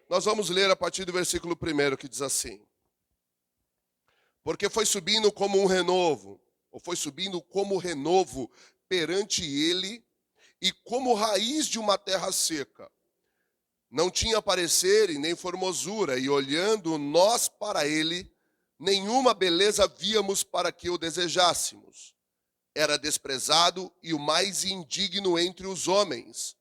Nós vamos ler a partir do versículo 1 que diz assim: porque foi subindo como renovo perante ele, e como raiz de uma terra seca. Não tinha parecer e nem formosura, e olhando nós para ele, nenhuma beleza víamos para que o desejássemos. Era desprezado e o mais indigno entre os homens,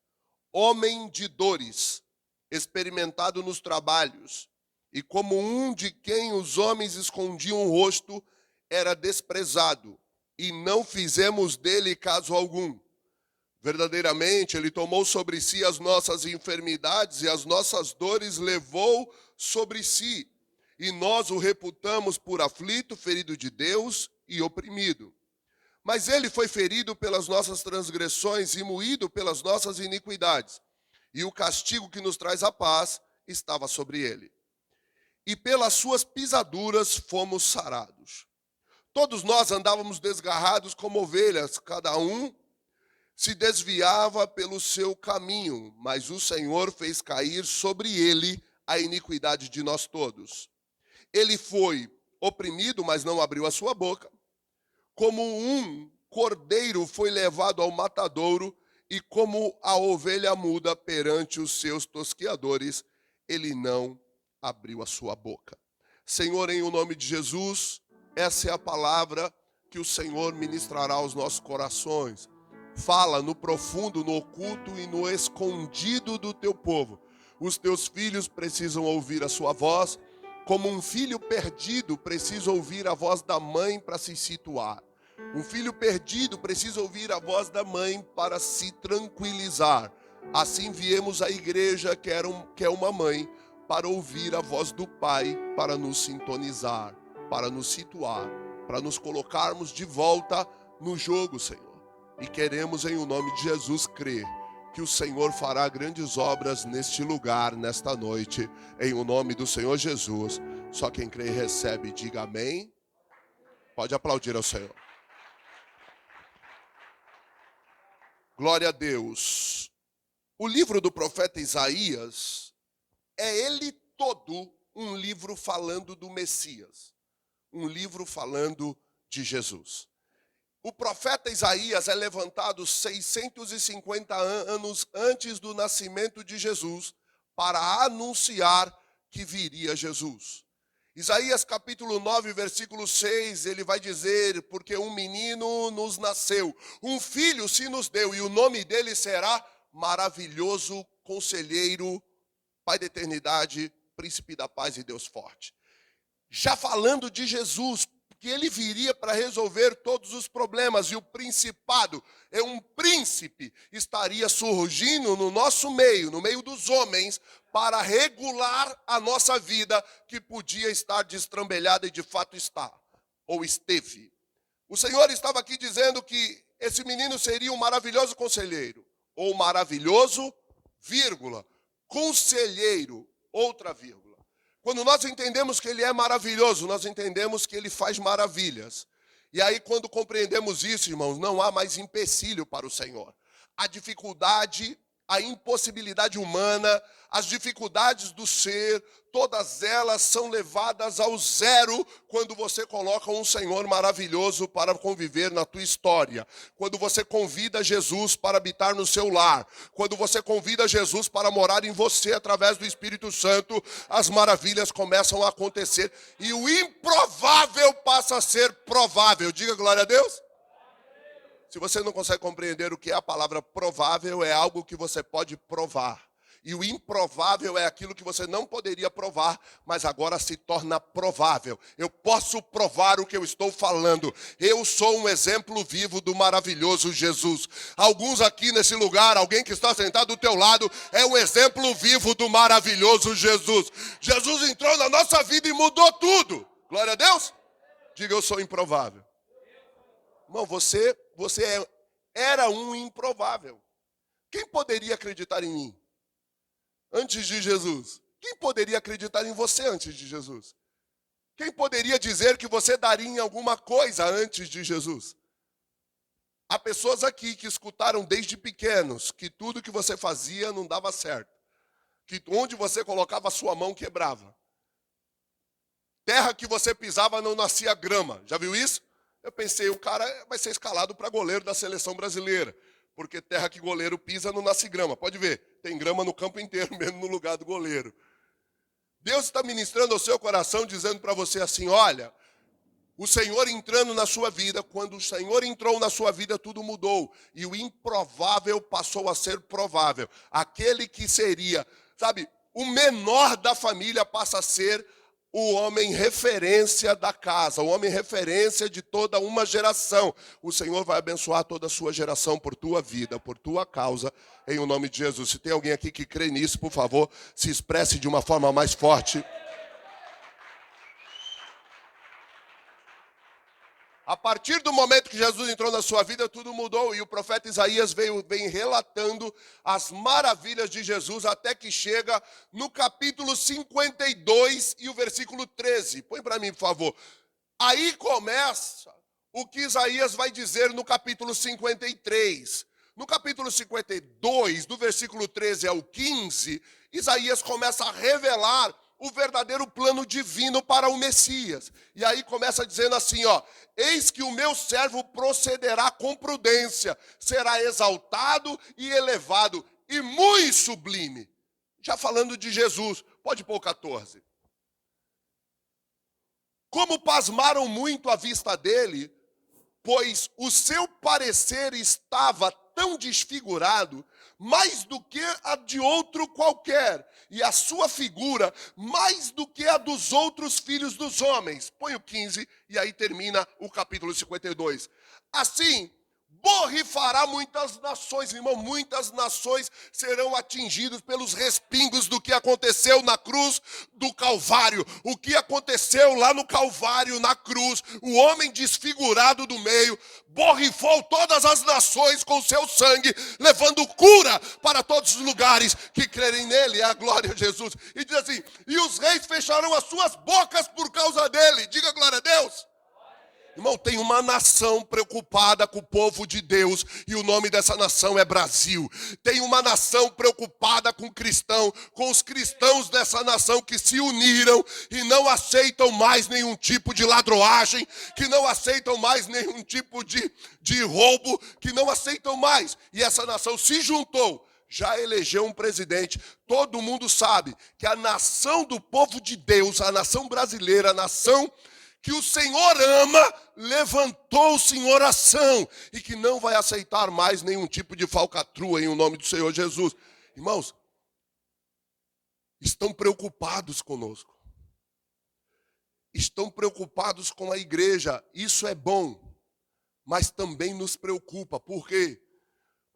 homem de dores, experimentado nos trabalhos, e como um de quem os homens escondiam o rosto, era desprezado, e não fizemos dele caso algum. Verdadeiramente, ele tomou sobre si as nossas enfermidades e as nossas dores levou sobre si. E nós o reputamos por aflito, ferido de Deus e oprimido. Mas ele foi ferido pelas nossas transgressões e moído pelas nossas iniquidades. E o castigo que nos traz a paz estava sobre ele. E pelas suas pisaduras fomos sarados. Todos nós andávamos desgarrados como ovelhas, cada um se desviava pelo seu caminho, mas o Senhor fez cair sobre ele a iniquidade de nós todos. Ele foi oprimido, mas não abriu a sua boca. Como um cordeiro foi levado ao matadouro, e como a ovelha muda perante os seus tosqueadores, ele não abriu a sua boca. Senhor, em o nome de Jesus, essa é a palavra que o Senhor ministrará aos nossos corações. Fala no profundo, no oculto e no escondido do teu povo. Os teus filhos precisam ouvir a sua voz, como um filho perdido precisa ouvir a voz da mãe para se situar. Um filho perdido precisa ouvir a voz da mãe para se tranquilizar. Assim viemos à igreja, que é uma mãe, para ouvir a voz do Pai, para nos sintonizar, para nos situar, para nos colocarmos de volta no jogo, Senhor. E queremos, em o nome de Jesus, crer que o Senhor fará grandes obras neste lugar, nesta noite, em o nome do Senhor Jesus. Só quem crê e recebe, diga amém. Pode aplaudir ao Senhor. Glória a Deus. O livro do profeta Isaías é ele todo um livro falando do Messias, um livro falando de Jesus. O profeta Isaías é levantado 650 anos antes do nascimento de Jesus para anunciar que viria Jesus. Isaías capítulo 9, versículo 6, ele vai dizer: porque um menino nos nasceu, um filho se nos deu, e o nome dele será Maravilhoso Conselheiro, Pai da Eternidade, Príncipe da Paz e Deus Forte. Já falando de Jesus, que ele viria para resolver todos os problemas, e o principado, um príncipe, estaria surgindo no nosso meio, no meio dos homens, para regular a nossa vida, que podia estar destrambelhada e de fato está, ou esteve. O Senhor estava aqui dizendo que esse menino seria um maravilhoso conselheiro, ou maravilhoso, vírgula, conselheiro, outra vírgula. Quando nós entendemos que ele é maravilhoso, nós entendemos que ele faz maravilhas. E aí, quando compreendemos isso, irmãos, não há mais empecilho para o Senhor. A dificuldade, a impossibilidade humana, as dificuldades do ser, todas elas são levadas ao zero quando você coloca um Senhor maravilhoso para conviver na tua história. Quando você convida Jesus para habitar no seu lar. Quando você convida Jesus para morar em você através do Espírito Santo, as maravilhas começam a acontecer. E o improvável passa a ser provável. Diga glória a Deus. Se você não consegue compreender o que é a palavra provável, é algo que você pode provar. E o improvável é aquilo que você não poderia provar, mas agora se torna provável. Eu posso provar o que eu estou falando. Eu sou um exemplo vivo do maravilhoso Jesus. Alguns aqui nesse lugar, alguém que está sentado do teu lado, é um exemplo vivo do maravilhoso Jesus. Jesus entrou na nossa vida e mudou tudo. Glória a Deus. Diga, eu sou improvável. Irmão, você era um improvável. Quem poderia acreditar em mim antes de Jesus? Quem poderia acreditar em você antes de Jesus? Quem poderia dizer que você daria em alguma coisa antes de Jesus? Há pessoas aqui que escutaram desde pequenos que tudo que você fazia não dava certo. que onde você colocava a sua mão quebrava. Terra que você pisava não nascia grama. Já viu isso? Eu pensei, o cara vai ser escalado para goleiro da seleção brasileira. Porque terra que goleiro pisa não nasce grama. Pode ver, tem grama no campo inteiro, mesmo no lugar do goleiro. Deus está ministrando ao seu coração, dizendo para você assim, olha, o Senhor entrando na sua vida, quando o Senhor entrou na sua vida, tudo mudou. E o improvável passou a ser provável. Aquele que seria, sabe, o menor da família passa a ser o homem referência da casa, o homem referência de toda uma geração. O Senhor vai abençoar toda a sua geração por tua vida, por tua causa, em o nome de Jesus. Se tem alguém aqui que crê nisso, por favor, se expresse de uma forma mais forte. A partir do momento que Jesus entrou na sua vida, tudo mudou. E o profeta Isaías vem relatando as maravilhas de Jesus até que chega no capítulo 52 e o versículo 13. Põe para mim, por favor. Aí começa o que Isaías vai dizer no capítulo 53. No capítulo 52, do versículo 13 ao 15, Isaías começa a revelar o verdadeiro plano divino para o Messias. E aí começa dizendo assim, ó, eis que o meu servo procederá com prudência, será exaltado e elevado e muito sublime. Já falando de Jesus, pode pôr o 14. Como pasmaram muito à vista dele, pois o seu parecer estava tão desfigurado, mais do que a de outro qualquer, e a sua figura mais do que a dos outros filhos dos homens. Põe o 15 e aí termina o capítulo 52. Assim, borrifará muitas nações, irmão, muitas nações serão atingidas pelos respingos do que aconteceu na cruz do Calvário. O que aconteceu lá no Calvário, na cruz, o homem desfigurado do meio, borrifou todas as nações com seu sangue, levando cura para todos os lugares que crerem nele, é a glória de Jesus. E diz assim, e os reis fecharão as suas bocas por causa dele. Diga glória a Deus. Irmão, tem uma nação preocupada com o povo de Deus e o nome dessa nação é Brasil. Tem uma nação preocupada com os cristãos dessa nação que se uniram e não aceitam mais nenhum tipo de ladroagem, que não aceitam mais nenhum tipo de roubo, que não aceitam mais. E essa nação se juntou, já elegeu um presidente. Todo mundo sabe que a nação do povo de Deus, a nação brasileira, a nação que o Senhor ama, levantou-se em oração e que não vai aceitar mais nenhum tipo de falcatrua em nome do Senhor Jesus. Irmãos, estão preocupados conosco. Estão preocupados com a igreja. Isso é bom, mas também nos preocupa. Por quê?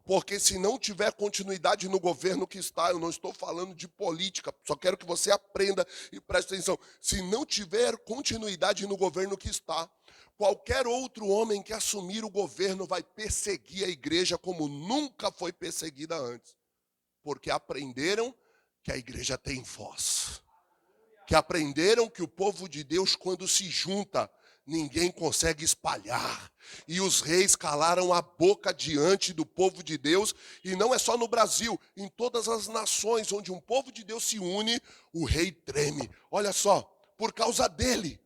Porque se não tiver continuidade no governo que está, eu não estou falando de política, só quero que você aprenda e preste atenção. Se não tiver continuidade no governo que está, qualquer outro homem que assumir o governo vai perseguir a igreja como nunca foi perseguida antes. Porque aprenderam que a igreja tem voz. Que aprenderam que o povo de Deus, quando se junta, ninguém consegue espalhar. E os reis calaram a boca diante do povo de Deus. E não é só no Brasil, em todas as nações onde um povo de Deus se une, o rei treme. Olha só, por causa dele.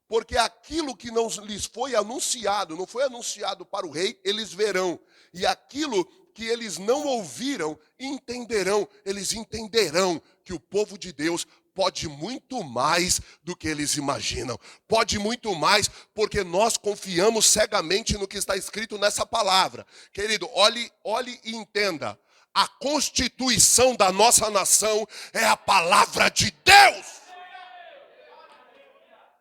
Porque aquilo que não lhes foi anunciado, não foi anunciado para o rei, eles verão. E aquilo que eles não ouviram, entenderão. Eles entenderão que o povo de Deus pode muito mais do que eles imaginam. Pode muito mais, porque nós confiamos cegamente no que está escrito nessa palavra. Querido, olhe e entenda. A constituição da nossa nação é a palavra de Deus.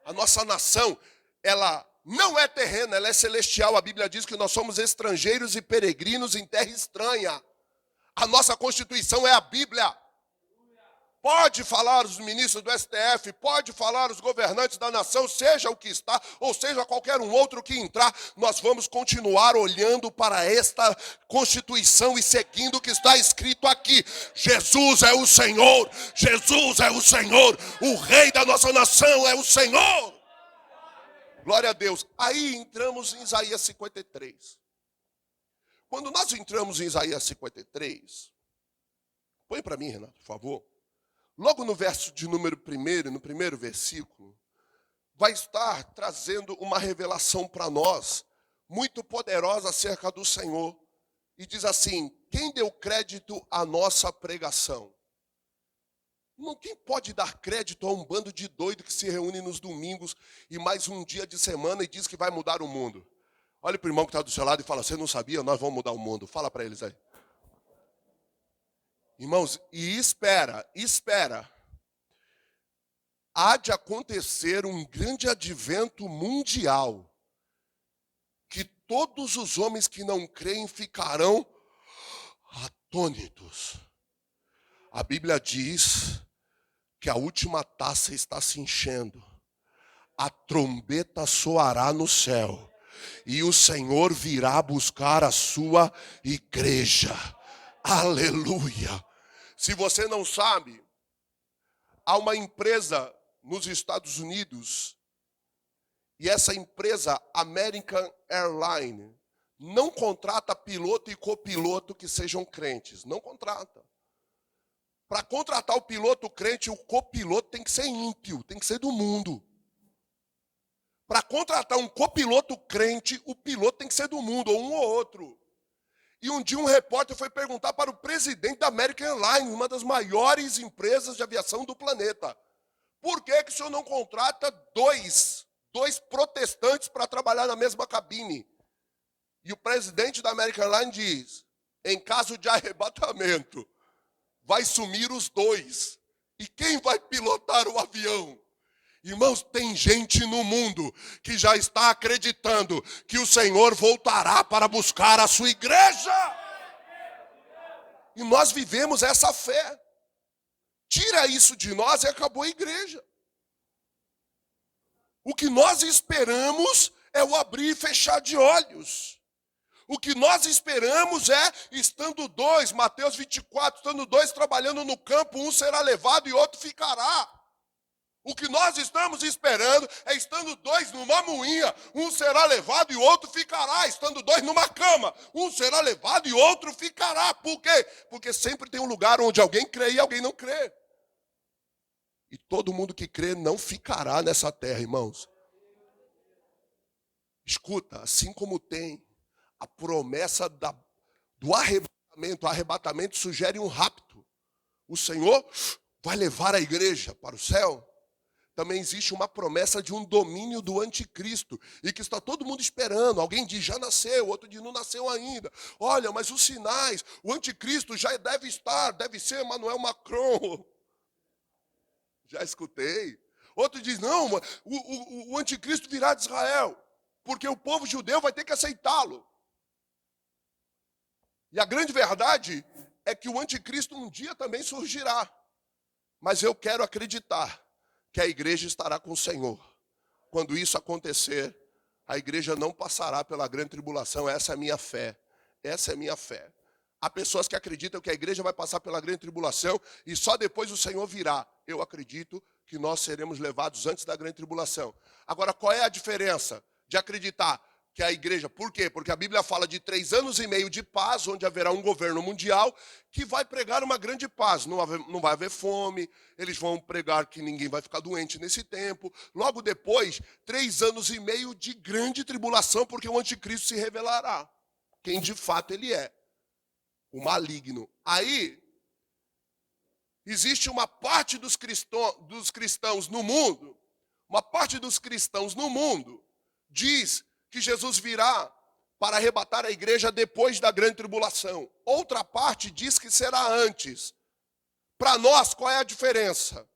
A nossa nação, ela não é terrena, ela é celestial. A Bíblia diz que nós somos estrangeiros e peregrinos em terra estranha. A nossa constituição é a Bíblia. Pode falar os ministros do STF, pode falar os governantes da nação, seja o que está, ou seja qualquer um outro que entrar, nós vamos continuar olhando para esta Constituição e seguindo o que está escrito aqui. Jesus é o Senhor, Jesus é o Senhor, o Rei da nossa nação é o Senhor. Glória a Deus. Aí entramos em Isaías 53. Quando nós entramos em Isaías 53... Põe para mim, Renato, por favor. Logo no verso de número 1, no primeiro versículo, vai estar trazendo uma revelação para nós, muito poderosa acerca do Senhor. E diz assim: quem deu crédito à nossa pregação? Quem pode dar crédito a um bando de doido que se reúne nos domingos e mais um dia de semana e diz que vai mudar o mundo? Olha para o irmão que está do seu lado e fala: você não sabia? Nós vamos mudar o mundo. Fala para eles aí. Irmãos, e espera. Há de acontecer um grande advento mundial, que todos os homens que não creem ficarão atônitos. A Bíblia diz que a última taça está se enchendo, a trombeta soará no céu, e o Senhor virá buscar a sua igreja. Aleluia! Se você não sabe, há uma empresa nos Estados Unidos, e essa empresa, American Airlines, não contrata piloto e copiloto que sejam crentes. Não contrata. Para contratar o piloto crente, o copiloto tem que ser ímpio, tem que ser do mundo. Para contratar um copiloto crente, o piloto tem que ser do mundo, ou um ou outro. E um dia um repórter foi perguntar para o presidente da American Airlines, uma das maiores empresas de aviação do planeta: por que o senhor não contrata dois protestantes para trabalhar na mesma cabine? E o presidente da American Airlines diz: em caso de arrebatamento, vai sumir os dois. E quem vai pilotar o avião? Irmãos, tem gente no mundo que já está acreditando que o Senhor voltará para buscar a sua igreja. E nós vivemos essa fé. Tira isso de nós e acabou a igreja. O que nós esperamos é o abrir e fechar de olhos. O que nós esperamos é, estando dois, Mateus 24, estando dois trabalhando no campo, um será levado e outro ficará. O que nós estamos esperando é, estando dois numa moinha, um será levado e outro ficará. Estando dois numa cama, um será levado e outro ficará. Por quê? Porque sempre tem um lugar onde alguém crê e alguém não crê. E todo mundo que crê não ficará nessa terra, irmãos. Escuta, assim como tem a promessa do arrebatamento, o arrebatamento sugere um rapto. O Senhor vai levar a igreja para o céu. Também existe uma promessa de um domínio do anticristo, e que está todo mundo esperando. Alguém diz, já nasceu, outro diz, não nasceu ainda. Olha, mas os sinais, o anticristo já deve ser Emmanuel Macron. Já escutei. Outro diz, não, o anticristo virá de Israel, porque o povo judeu vai ter que aceitá-lo. E a grande verdade é que o anticristo um dia também surgirá. Mas eu quero acreditar que a igreja estará com o Senhor. Quando isso acontecer, a igreja não passará pela grande tribulação. Essa é a minha fé. Essa é a minha fé. Há pessoas que acreditam que a igreja vai passar pela grande tribulação e só depois o Senhor virá. Eu acredito que nós seremos levados antes da grande tribulação. Agora, qual é a diferença de acreditar que a igreja... Por quê? Porque a Bíblia fala de 3 anos e meio de paz, onde haverá um governo mundial que vai pregar uma grande paz. Não vai haver fome, eles vão pregar que ninguém vai ficar doente nesse tempo. Logo depois, 3 anos e meio de grande tribulação, porque o anticristo se revelará. Quem de fato ele é. O maligno. Aí, existe uma parte dos cristãos no mundo, uma parte dos cristãos no mundo diz que Jesus virá para arrebatar a igreja depois da grande tribulação. Outra parte diz que será antes. Para nós, qual é a diferença?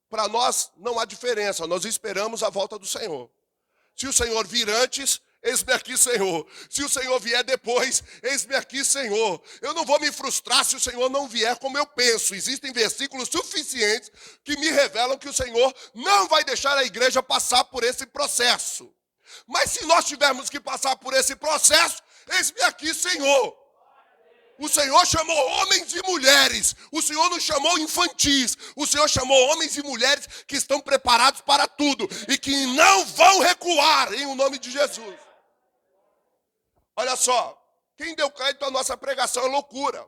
Para nós não há diferença, nós esperamos a volta do Senhor. Se o Senhor vir antes, eis-me aqui, Senhor. Se o Senhor vier depois, eis-me aqui, Senhor. Eu não vou me frustrar se o Senhor não vier como eu penso. Existem versículos suficientes que me revelam que o Senhor não vai deixar a igreja passar por esse processo. Mas se nós tivermos que passar por esse processo, eis-me aqui, Senhor. O Senhor chamou homens e mulheres. O Senhor não chamou infantis. O Senhor chamou homens e mulheres que estão preparados para tudo e que não vão recuar em o nome de Jesus. Olha só, quem deu crédito à nossa pregação é loucura.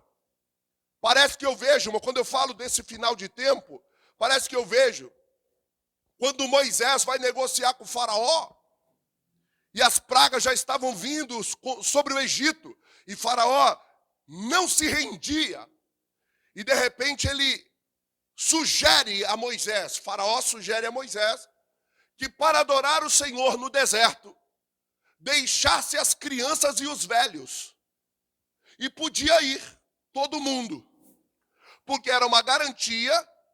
Parece que eu vejo, mas quando eu falo desse final de tempo, parece que eu vejo quando Moisés vai negociar com o faraó, e as pragas já estavam vindo sobre o Egito, e faraó não se rendia, e de repente ele sugere a Moisés, faraó sugere a Moisés, que para adorar o Senhor no deserto, deixasse as crianças e os velhos, e podia ir todo mundo, porque era uma garantia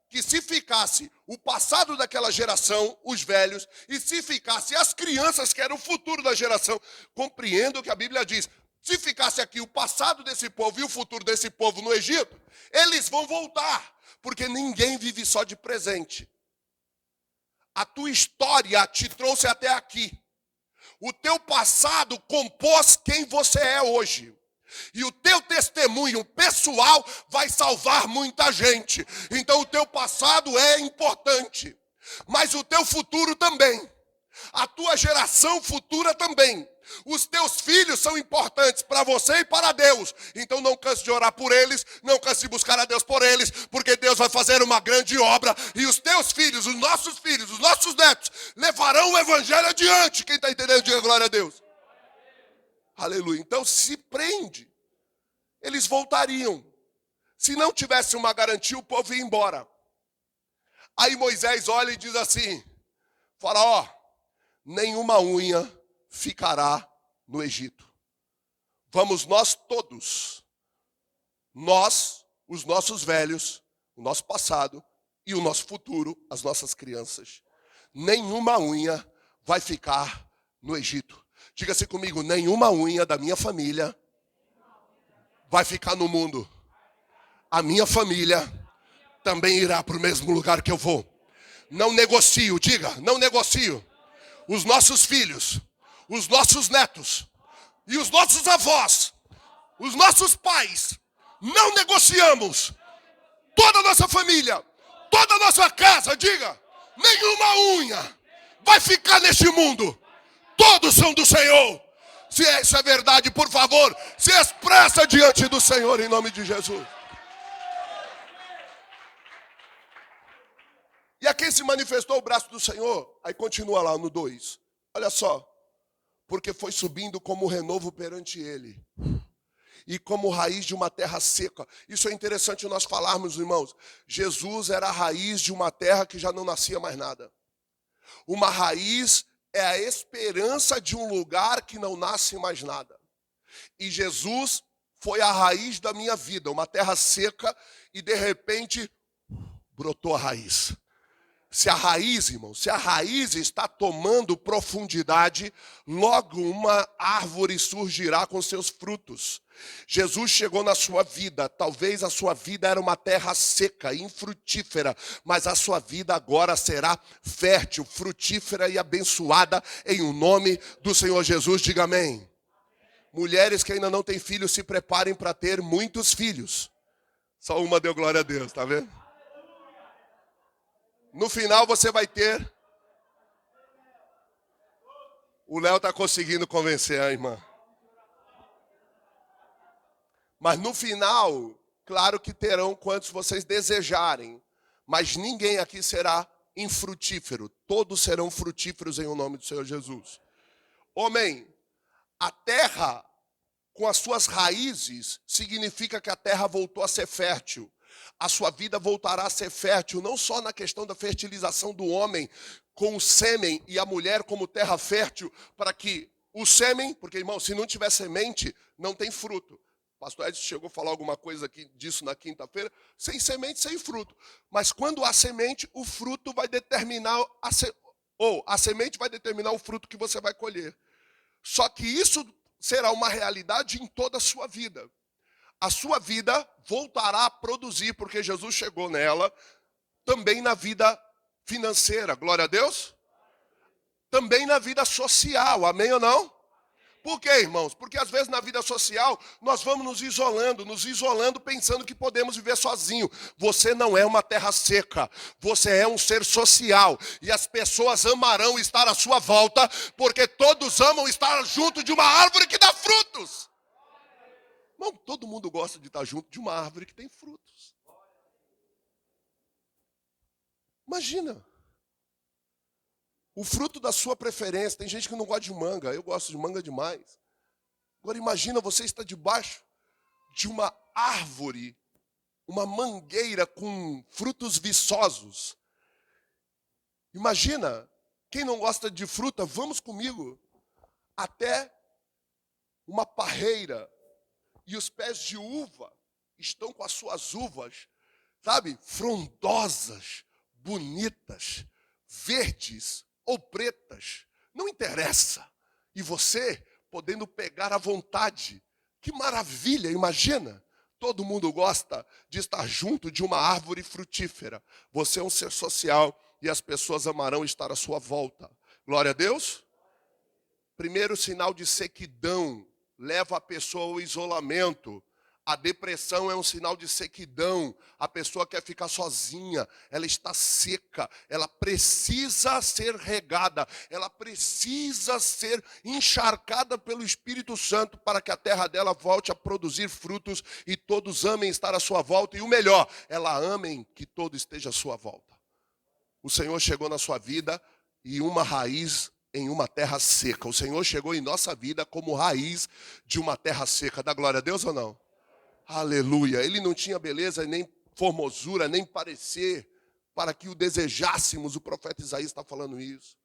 que se ficasse o passado daquela geração, os velhos, e se ficasse as crianças, que eram o futuro da geração, compreendo o que a Bíblia diz, se ficasse aqui o passado desse povo e o futuro desse povo no Egito, eles vão voltar, porque ninguém vive só de presente. A tua história te trouxe até aqui. O teu passado compôs quem você é hoje. E o teu testemunho pessoal vai salvar muita gente. Então o teu passado é importante, mas o teu futuro também. A tua geração futura também. Os teus filhos são importantes para você e para Deus. Então não canse de orar por eles, não canse de buscar a Deus por eles, porque Deus vai fazer uma grande obra. E os teus filhos, os nossos netos, levarão o evangelho adiante. Quem está entendendo, diga glória a Deus. Aleluia. Então se prende. Eles voltariam. Se não tivesse uma garantia, o povo ia embora. Aí Moisés olha e diz assim, faraó, nenhuma unha ficará no Egito. Vamos nós todos, nós, os nossos velhos, o nosso passado e o nosso futuro, as nossas crianças. Nenhuma unha vai ficar no Egito. Diga-se comigo, nenhuma unha da minha família vai ficar no mundo. A minha família também irá para o mesmo lugar que eu vou. Não negocio, diga, não negocio. Os nossos filhos, os nossos netos e os nossos avós, os nossos pais, não negociamos. Toda a nossa família, toda a nossa casa, diga, nenhuma unha vai ficar neste mundo. Todos são do Senhor. Se isso é verdade, por favor, se expressa diante do Senhor em nome de Jesus. E a quem se manifestou o braço do Senhor? Aí continua lá no 2. Olha só. Porque foi subindo como renovo perante ele. E como raiz de uma terra seca. Isso é interessante nós falarmos, irmãos. Jesus era a raiz de uma terra que já não nascia mais nada. Uma raiz é a esperança de um lugar que não nasce mais nada. E Jesus foi a raiz da minha vida. Uma terra seca e de repente brotou a raiz. Se a raiz, irmão, se a raiz está tomando profundidade, logo uma árvore surgirá com seus frutos. Jesus chegou na sua vida, talvez a sua vida era uma terra seca, infrutífera, mas a sua vida agora será fértil, frutífera e abençoada em o nome do Senhor Jesus, diga amém. Mulheres que ainda não têm filhos, se preparem para ter muitos filhos. Só uma deu glória a Deus, tá vendo? No final você vai ter. O Léo está conseguindo convencer a irmã. Mas no final, claro que terão quantos vocês desejarem. Mas ninguém aqui será infrutífero. Todos serão frutíferos em o nome do Senhor Jesus. Homem, a terra com as suas raízes significa que a terra voltou a ser fértil. A sua vida voltará a ser fértil, não só na questão da fertilização do homem com o sêmen e a mulher como terra fértil, para que o sêmen, porque irmão, se não tiver semente, não tem fruto. O pastor Edson chegou a falar alguma coisa aqui disso na quinta-feira, sem semente, sem fruto. Mas quando há semente, o fruto vai determinar, a semente vai determinar o fruto que você vai colher. Só que isso será uma realidade em toda a sua vida. A sua vida voltará a produzir, porque Jesus chegou nela, também na vida financeira, glória a Deus. Também na vida social, amém ou não? Por quê, irmãos? Porque às vezes na vida social nós vamos nos isolando pensando que podemos viver sozinho. Você não é uma terra seca, você é um ser social. E as pessoas amarão estar à sua volta, porque todos amam estar junto de uma árvore que dá frutos. Irmão, todo mundo gosta de estar junto de uma árvore que tem frutos. Imagina. O fruto da sua preferência. Tem gente que não gosta de manga. Eu gosto de manga demais. Agora imagina você estar debaixo de uma árvore, uma mangueira com frutos viçosos. Imagina, quem não gosta de fruta, vamos comigo até uma parreira. E os pés de uva estão com as suas uvas, sabe, frondosas, bonitas, verdes ou pretas. Não interessa. E você podendo pegar à vontade. Que maravilha, imagina. Todo mundo gosta de estar junto de uma árvore frutífera. Você é um ser social e as pessoas amarão estar à sua volta. Glória a Deus. Primeiro sinal de sequidão leva a pessoa ao isolamento. A depressão é um sinal de sequidão. A pessoa quer ficar sozinha, ela está seca, ela precisa ser regada, ela precisa ser encharcada pelo Espírito Santo para que a terra dela volte a produzir frutos e todos amem estar à sua volta. E o melhor, ela amem que todo esteja à sua volta. O Senhor chegou na sua vida e uma raiz em uma terra seca. O Senhor chegou em nossa vida como raiz de uma terra seca. Dá glória a Deus ou não? Aleluia. Ele não tinha beleza, nem formosura, nem parecer para que o desejássemos. O profeta Isaías está falando isso.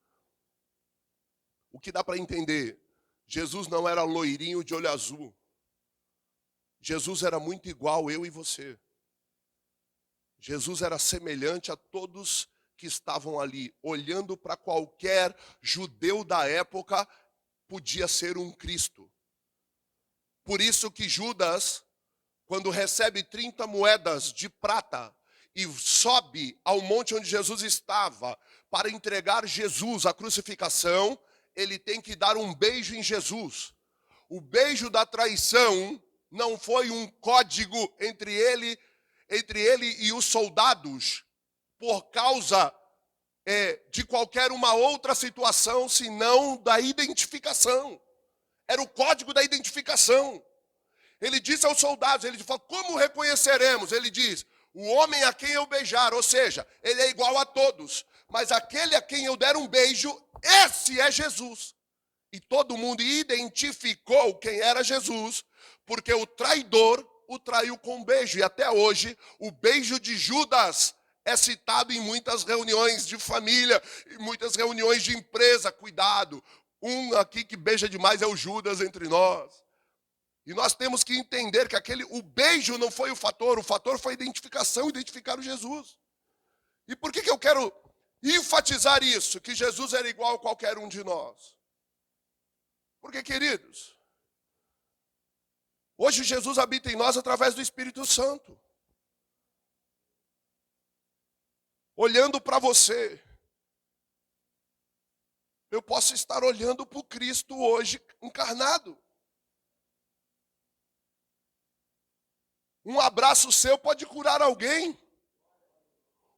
O que dá para entender? Jesus não era loirinho de olho azul. Jesus era muito igual eu e você. Jesus era semelhante a todos que estavam ali. Olhando para qualquer judeu da época, podia ser um Cristo. Por isso que Judas, quando recebe 30 moedas de prata e sobe ao monte onde Jesus estava para entregar Jesus à crucificação, ele tem que dar um beijo em Jesus. O beijo da traição não foi um código entre ele e os soldados por causa de qualquer uma outra situação, senão da identificação. Era o código da identificação. Ele disse aos soldados, ele falou, como reconheceremos? Ele diz, o homem a quem eu beijar, ou seja, ele é igual a todos, mas aquele a quem eu der um beijo, esse é Jesus. E todo mundo identificou quem era Jesus, porque o traidor o traiu com um beijo. E até hoje, o beijo de Judas é citado em muitas reuniões de família, em muitas reuniões de empresa. Cuidado, um aqui que beija demais é o Judas entre nós. E nós temos que entender que o beijo não foi o fator foi a identificação, identificar o Jesus. E por que eu quero enfatizar isso, que Jesus era igual a qualquer um de nós? Porque, queridos, hoje Jesus habita em nós através do Espírito Santo. Olhando para você, eu posso estar olhando para o Cristo hoje encarnado. Um abraço seu pode curar alguém.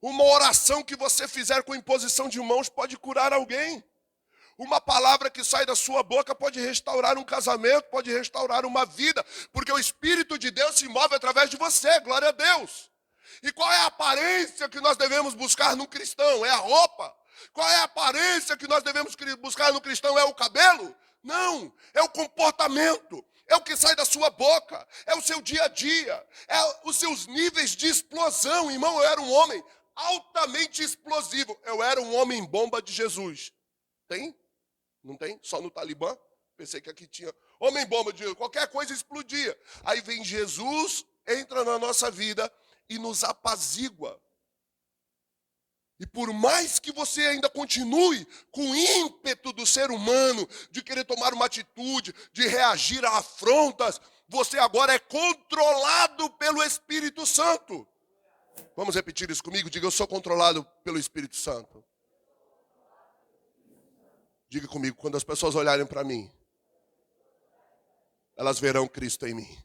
Uma oração que você fizer com imposição de mãos pode curar alguém. Uma palavra que sai da sua boca pode restaurar um casamento, pode restaurar uma vida, porque o Espírito de Deus se move através de você, glória a Deus. E qual é a aparência que nós devemos buscar no cristão? É a roupa. Qual é a aparência que nós devemos buscar no cristão? É o cabelo? Não, é o comportamento. É o que sai da sua boca, é o seu dia a dia, é os seus níveis de explosão. Irmão, eu era um homem altamente explosivo. Eu era um homem bomba de Jesus. Tem? Não tem? Só no Talibã? Pensei que aqui tinha. Homem bomba de Jesus, qualquer coisa explodia. Aí vem Jesus, entra na nossa vida e nos apazigua. E por mais que você ainda continue com o ímpeto do ser humano, de querer tomar uma atitude, de reagir a afrontas, você agora é controlado pelo Espírito Santo. Vamos repetir isso comigo? Diga, eu sou controlado pelo Espírito Santo. Diga comigo, quando as pessoas olharem para mim, elas verão Cristo em mim.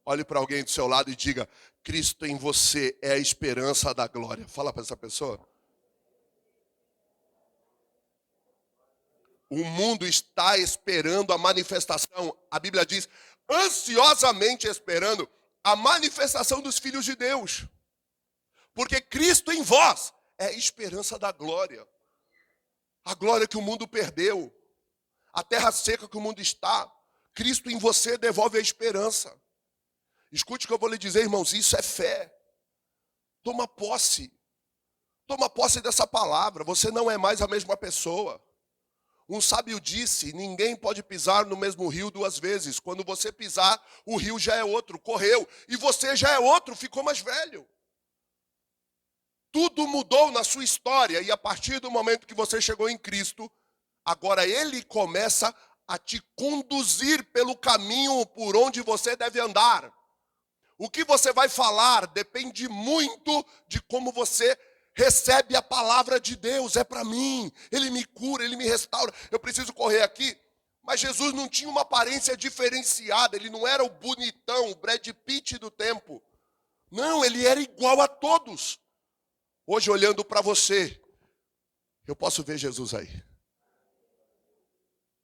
Olhe para alguém do seu lado e diga, Cristo em você é a esperança da glória. Fala para essa pessoa. O mundo está esperando a manifestação. A Bíblia diz, ansiosamente esperando a manifestação dos filhos de Deus. Porque Cristo em vós é a esperança da glória. A glória que o mundo perdeu. A terra seca que o mundo está. Cristo em você devolve a esperança. Escute o que eu vou lhe dizer, irmãos, isso é fé. Toma posse. Toma posse dessa palavra. Você não é mais a mesma pessoa. Um sábio disse, ninguém pode pisar no mesmo rio duas vezes. Quando você pisar, o rio já é outro, correu. E você já é outro, ficou mais velho. Tudo mudou na sua história. E a partir do momento que você chegou em Cristo, agora Ele começa a te conduzir pelo caminho por onde você deve andar. O que você vai falar depende muito de como você recebe a palavra de Deus. É para mim, Ele me cura, Ele me restaura. Eu preciso correr aqui. Mas Jesus não tinha uma aparência diferenciada. Ele não era o bonitão, o Brad Pitt do tempo. Não, Ele era igual a todos. Hoje, olhando para você, eu posso ver Jesus aí.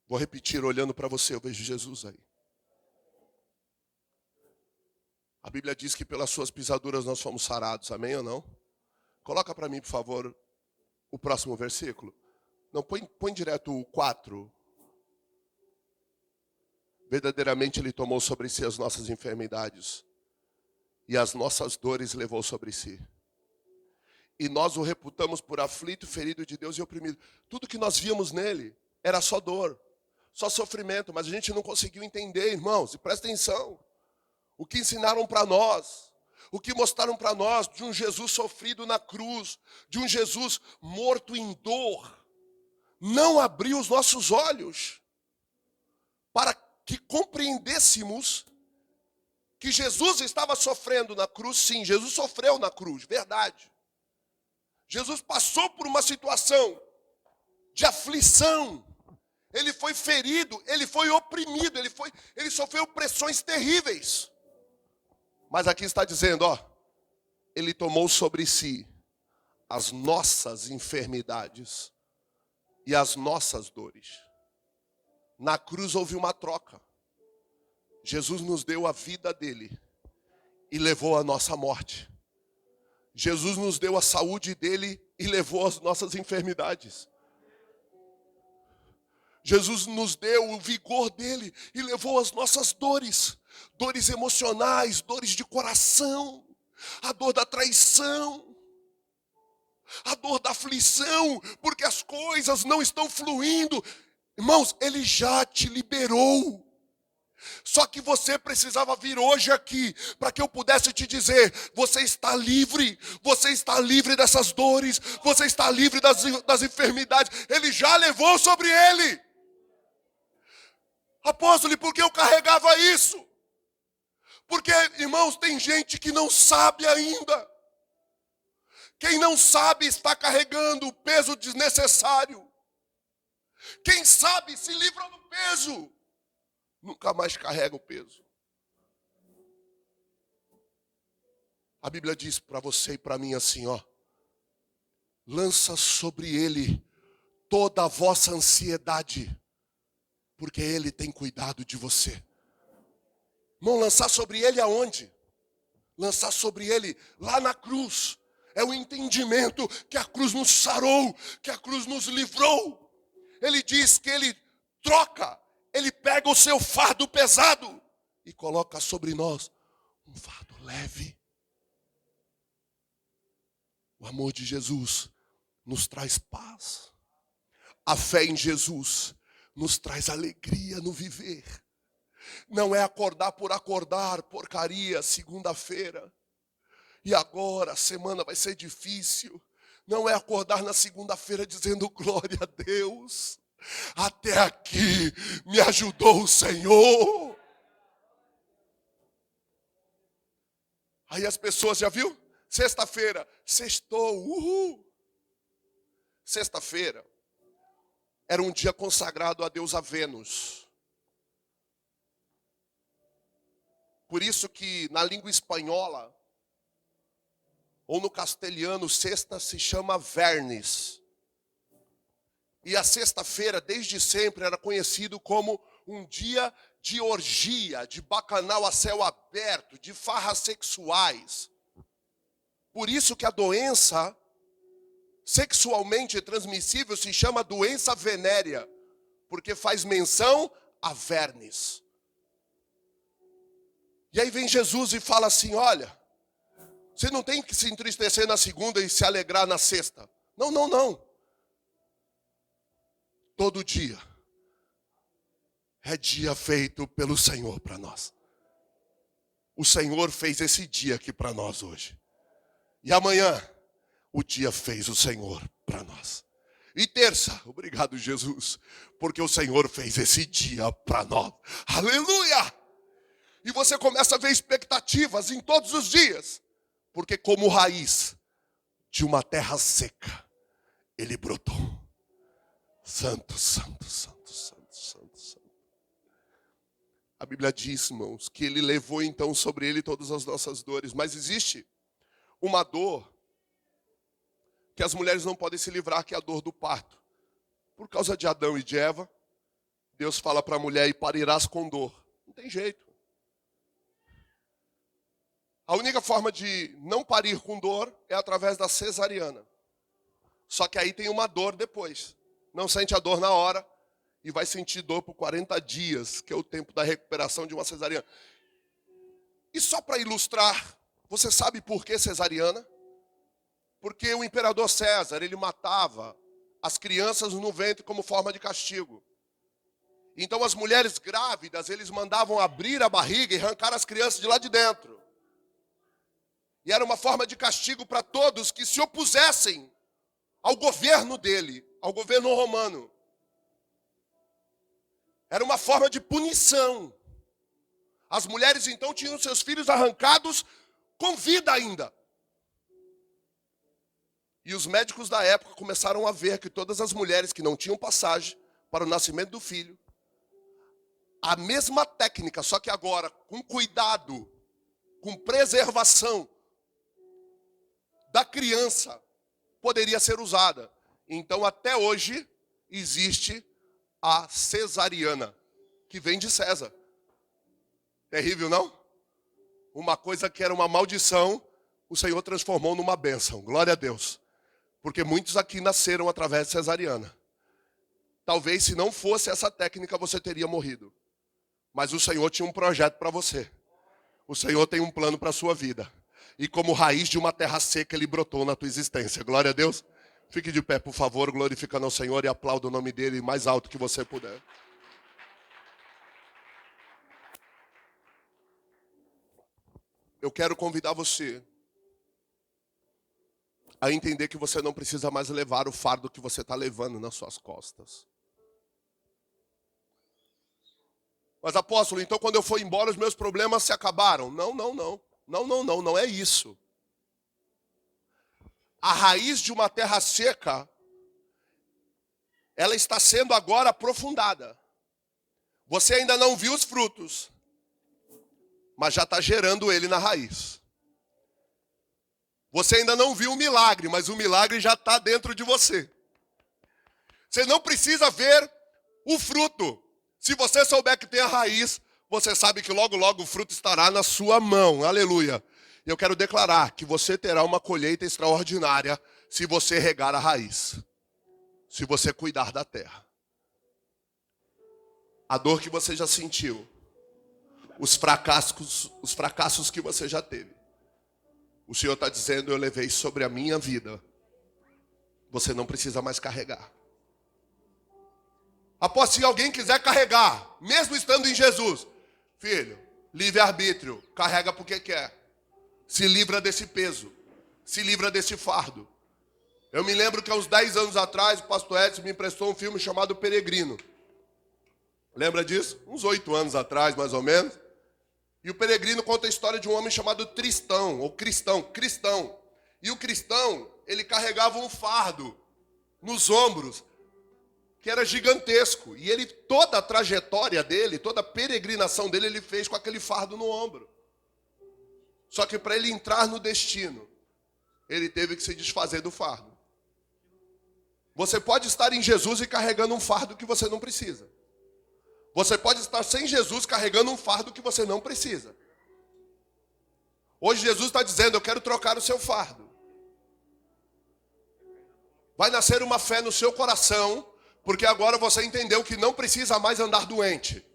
Vou repetir, olhando para você, eu vejo Jesus aí. A Bíblia diz que pelas suas pisaduras nós fomos sarados, amém ou não? Coloca para mim, por favor, o próximo versículo. Não, põe direto o 4. Verdadeiramente Ele tomou sobre si as nossas enfermidades e as nossas dores levou sobre si. E nós o reputamos por aflito, ferido de Deus e oprimido. Tudo que nós víamos nele era só dor, só sofrimento, mas a gente não conseguiu entender, irmãos, e presta atenção. O que ensinaram para nós, o que mostraram para nós de um Jesus sofrido na cruz, de um Jesus morto em dor, não abriu os nossos olhos para que compreendêssemos que Jesus estava sofrendo na cruz. Sim, Jesus sofreu na cruz, verdade. Jesus passou por uma situação de aflição. Ele foi ferido, ele foi oprimido, ele sofreu pressões terríveis. Mas aqui está dizendo, ele tomou sobre si as nossas enfermidades e as nossas dores. Na cruz houve uma troca. Jesus nos deu a vida dele e levou a nossa morte. Jesus nos deu a saúde dele e levou as nossas enfermidades. Jesus nos deu o vigor dele e levou as nossas dores. Dores emocionais, dores de coração, a dor da traição, a dor da aflição, porque as coisas não estão fluindo. Irmãos, ele já te liberou. Só que você precisava vir hoje aqui para que eu pudesse te dizer, você está livre dessas dores, você está livre das enfermidades. Ele já levou sobre ele. Apóstolo, por que eu carregava isso? Porque, irmãos, tem gente que não sabe ainda. Quem não sabe está carregando o peso desnecessário. Quem sabe se livra do peso. Nunca mais carrega o peso. A Bíblia diz para você e para mim assim, lança sobre ele toda a vossa ansiedade, porque ele tem cuidado de você. Irmão, lançar sobre ele aonde? Lançar sobre ele lá na cruz. É o entendimento que a cruz nos sarou, que a cruz nos livrou. Ele diz que ele troca, ele pega o seu fardo pesado e coloca sobre nós um fardo leve. O amor de Jesus nos traz paz. A fé em Jesus nos traz alegria no viver. Não é acordar por acordar, porcaria, segunda-feira. E agora a semana vai ser difícil. Não é acordar na segunda-feira dizendo glória a Deus. Até aqui me ajudou o Senhor. Aí as pessoas, já viu? Sexta-feira, sextou, uhul. Sexta-feira era um dia consagrado a deusa Vênus. Por isso que na língua espanhola, ou no castelhano, sexta se chama vernis. E a sexta-feira, desde sempre, era conhecido como um dia de orgia, de bacanal a céu aberto, de farras sexuais. Por isso que a doença sexualmente transmissível se chama doença venérea, porque faz menção a vermes. E aí vem Jesus e fala assim, olha, você não tem que se entristecer na segunda e se alegrar na sexta. Não, não, não. Todo dia é dia feito pelo Senhor para nós. O Senhor fez esse dia aqui para nós hoje. E amanhã, o dia fez o Senhor para nós. E terça, obrigado Jesus, porque o Senhor fez esse dia para nós. Aleluia! E você começa a ver expectativas em todos os dias. Porque como raiz de uma terra seca, ele brotou. Santo, santo, santo, santo, santo, santo. A Bíblia diz, irmãos, que ele levou então sobre ele todas as nossas dores. Mas existe uma dor que as mulheres não podem se livrar, que é a dor do parto. Por causa de Adão e de Eva, Deus fala para a mulher, e parirás com dor. Não tem jeito. A única forma de não parir com dor é através da cesariana. Só que aí tem uma dor depois. Não sente a dor na hora e vai sentir dor por 40 dias, que é o tempo da recuperação de uma cesariana. E só para ilustrar, você sabe por que cesariana? Porque o imperador César, ele matava as crianças no ventre como forma de castigo. Então as mulheres grávidas, eles mandavam abrir a barriga e arrancar as crianças de lá de dentro. E era uma forma de castigo para todos que se opusessem ao governo dele, ao governo romano. Era uma forma de punição. As mulheres então tinham seus filhos arrancados com vida ainda. E os médicos da época começaram a ver que todas as mulheres que não tinham passagem para o nascimento do filho, a mesma técnica, só que agora com cuidado, com preservação da criança, poderia ser usada. Então até hoje existe a cesariana, que vem de César. Terrível, não? Uma coisa que era uma maldição, o Senhor transformou numa bênção. Glória a Deus. Porque muitos aqui nasceram através de cesariana. Talvez se não fosse essa técnica, você teria morrido. Mas o Senhor tinha um projeto para você. O Senhor tem um plano para a sua vida. E como raiz de uma terra seca, ele brotou na tua existência. Glória a Deus. Fique de pé, por favor, glorificando ao Senhor e aplauda o nome dele mais alto que você puder. Eu quero convidar você a entender que você não precisa mais levar o fardo que você está levando nas suas costas. Mas apóstolo, então quando eu for embora os meus problemas se acabaram? Não, não, não. Não é isso. A raiz de uma terra seca, ela está sendo agora aprofundada. Você ainda não viu os frutos, mas já está gerando ele na raiz. Você ainda não viu o milagre, mas o milagre já está dentro de você. Você não precisa ver o fruto. Se você souber que tem a raiz, você sabe que logo, logo o fruto estará na sua mão. Aleluia. E eu quero declarar que você terá uma colheita extraordinária se você regar a raiz. Se você cuidar da terra. A dor que você já sentiu. Os fracassos que você já teve. O Senhor está dizendo, eu levei sobre a minha vida. Você não precisa mais carregar. Após, se alguém quiser carregar, mesmo estando em Jesus, filho, livre-arbítrio, carrega porque quer. Se livra desse peso, se livra desse fardo. Eu me lembro que há uns 10 anos atrás, o pastor Edson me emprestou um filme chamado Peregrino. Lembra disso? Uns 8 anos atrás, mais ou menos. E o Peregrino conta a história de um homem chamado Tristão, ou Cristão. E o cristão, ele carregava um fardo nos ombros, que era gigantesco. E ele, toda a trajetória dele, toda a peregrinação dele, ele fez com aquele fardo no ombro. Só que para ele entrar no destino, ele teve que se desfazer do fardo. Você pode estar em Jesus e carregando um fardo que você não precisa. Você pode estar sem Jesus carregando um fardo que você não precisa. Hoje Jesus está dizendo, eu quero trocar o seu fardo. Vai nascer uma fé no seu coração, porque agora você entendeu que não precisa mais andar doente.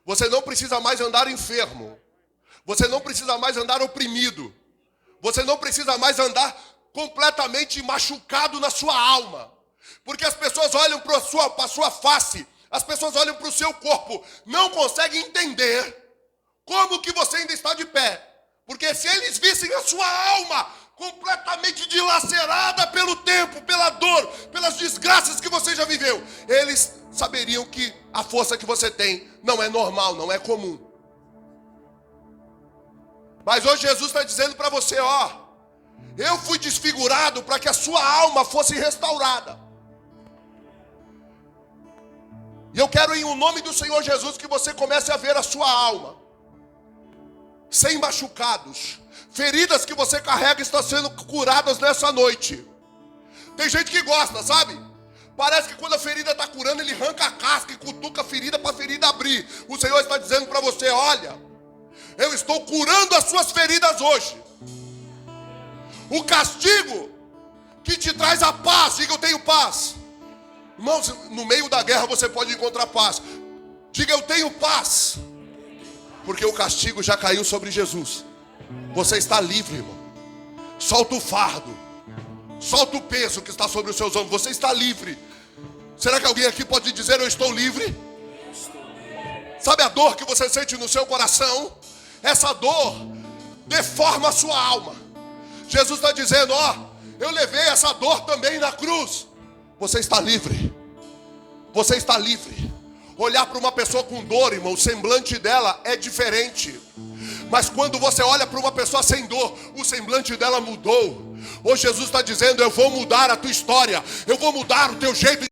Você não precisa mais andar enfermo. Você não precisa mais andar oprimido. Você não precisa mais andar completamente machucado na sua alma. Porque as pessoas olham para a sua face, as pessoas olham para o seu corpo, não conseguem entender como que você ainda está de pé. Porque se eles vissem a sua alma completamente dilacerada pelo tempo, pela dor, pelas desgraças que você já viveu, eles saberiam que a força que você tem não é normal, não é comum. Mas hoje Jesus está dizendo para você, ó, eu fui desfigurado para que a sua alma fosse restaurada. E eu quero, em nome do Senhor Jesus, que você comece a ver a sua alma sem machucados. Feridas que você carrega estão sendo curadas nessa noite. Tem gente que gosta, sabe? Parece que quando a ferida está curando, ele arranca a casca e cutuca a ferida para a ferida abrir. O Senhor está dizendo para você, olha, eu estou curando as suas feridas hoje. O castigo que te traz a paz, diga eu tenho paz. Irmãos, no meio da guerra você pode encontrar paz. Diga eu tenho paz. Porque o castigo já caiu sobre Jesus. Você está livre, irmão. Solta o fardo. Solta o peso que está sobre os seus ombros. Você está livre. Será que alguém aqui pode dizer eu estou livre? Sabe a dor que você sente no seu coração? Essa dor deforma a sua alma. Jesus está dizendo, ó, eu levei essa dor também na cruz. Você está livre. Você está livre. Olhar para uma pessoa com dor, irmão, o semblante dela é diferente. Mas quando você olha para uma pessoa sem dor, o semblante dela mudou. Hoje Jesus está dizendo, eu vou mudar a tua história. Eu vou mudar o teu jeito